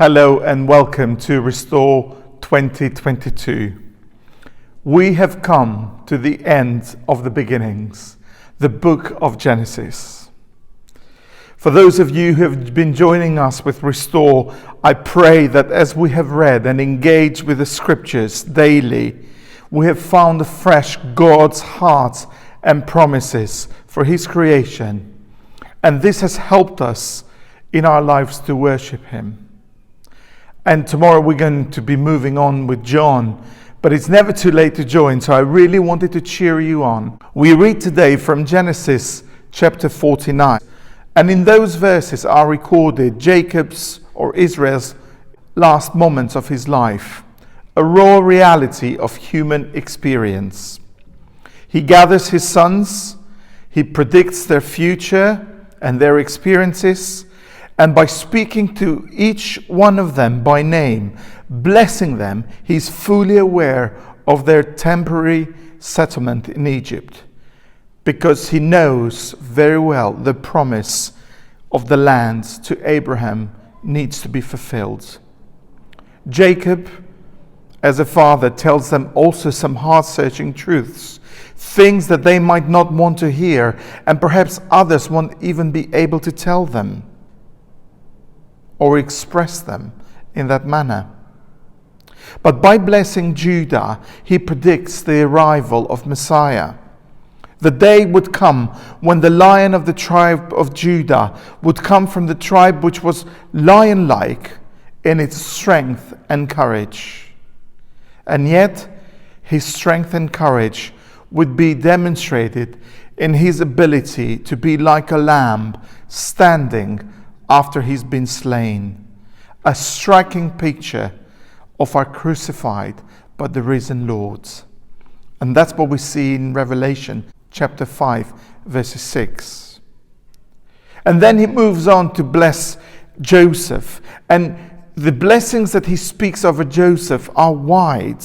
Hello and welcome to Restore 2022. We have come to the end of the beginnings, the book of Genesis. For those of you who have been joining us with Restore, I pray that as we have read and engaged with the scriptures daily, we have found afresh God's heart and promises for His creation. And this has helped us in our lives to worship Him. And tomorrow we're going to be moving on with John, but it's never too late to join, so I really wanted to cheer you on. We read today from Genesis chapter 49, and in those verses are recorded Jacob's or Israel's last moments of his life, a raw reality of human experience. He gathers his sons, he predicts their future and their experiences, and by speaking to each one of them by name, blessing them, he's fully aware of their temporary settlement in Egypt, because he knows very well the promise of the land to Abraham needs to be fulfilled. Jacob, as a father, tells them also some heart-searching truths, things that they might not want to hear, and perhaps others won't even be able to tell them or express them in that manner. But by blessing Judah, he predicts the arrival of Messiah. The day would come when the Lion of the tribe of Judah would come from the tribe which was lion-like in its strength and courage. And yet, his strength and courage would be demonstrated in his ability to be like a lamb standing after he's been slain, a striking picture of our crucified but the risen Lord. And that's what we see in Revelation chapter 5, verses 6. And then he moves on to bless Joseph. And the blessings that he speaks over Joseph are wide.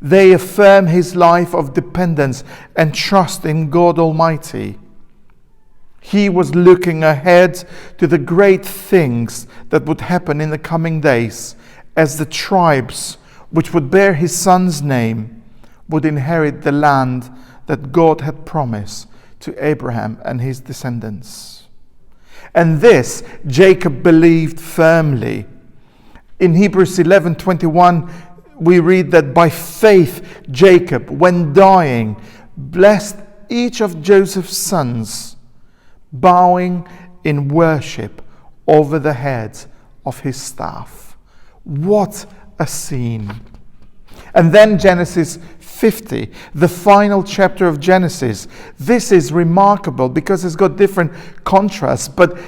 They affirm his life of dependence and trust in God Almighty. He was looking ahead to the great things that would happen in the coming days, as the tribes which would bear his son's name would inherit the land that God had promised to Abraham and his descendants. And this Jacob believed firmly. In Hebrews 11:21, we read that by faith Jacob, when dying, blessed each of Joseph's sons, bowing in worship over the head of his staff. What a scene. And then Genesis 50, the final chapter of Genesis. This is remarkable because it's got different contrasts, but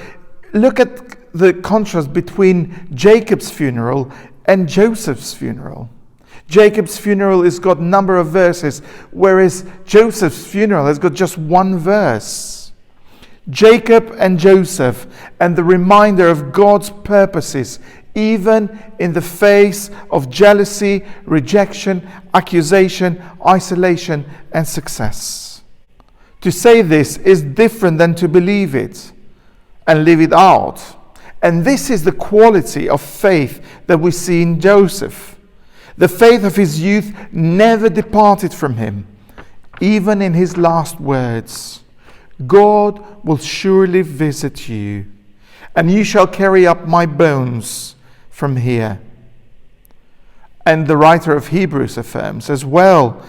look at the contrast between Jacob's funeral and Joseph's funeral. Jacob's funeral has got a number of verses, whereas Joseph's funeral has got just one verse. Jacob and Joseph, and the reminder of God's purposes, even in the face of jealousy, rejection, accusation, isolation, and success. To say this is different than to believe it and live it out. And this is the quality of faith that we see in Joseph. The faith of his youth never departed from him, even in his last words. God will surely visit you, and you shall carry up my bones from here. And the writer of Hebrews affirms as well,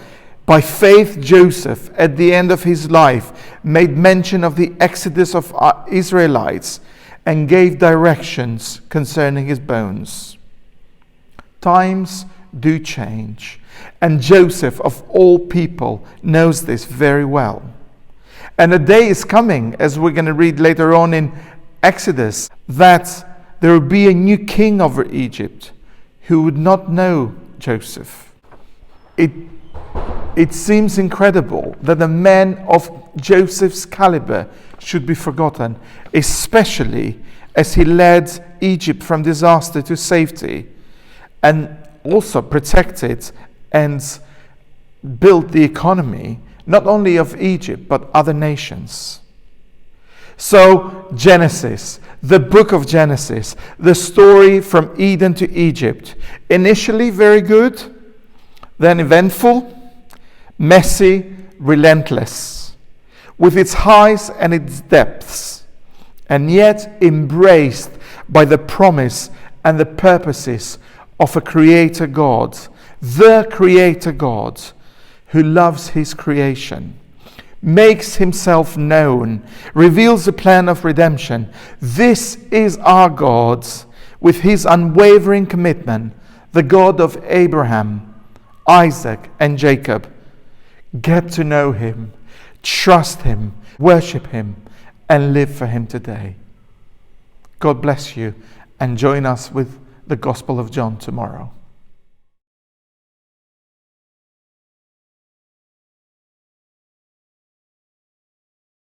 by faith Joseph, at the end of his life, made mention of the exodus of Israelites and gave directions concerning his bones. Times do change, and Joseph, of all people, knows this very well. And a day is coming, as we're going to read later on in Exodus, that there will be a new king over Egypt who would not know Joseph. It seems incredible that a man of Joseph's caliber should be forgotten, especially as he led Egypt from disaster to safety and also protected and built the economy not only of Egypt, but other nations. So, Genesis, The book of Genesis, the story from Eden to Egypt, initially very good, then eventful, messy, relentless, with its highs and its depths, and yet embraced by the promise and the purposes of a Creator God, the Creator God, who loves His creation, makes Himself known, reveals the plan of redemption. This is our God, with His unwavering commitment, the God of Abraham, Isaac, and Jacob. Get to know Him, trust Him, worship Him, and live for Him today. God bless you, and join us with the Gospel of John tomorrow.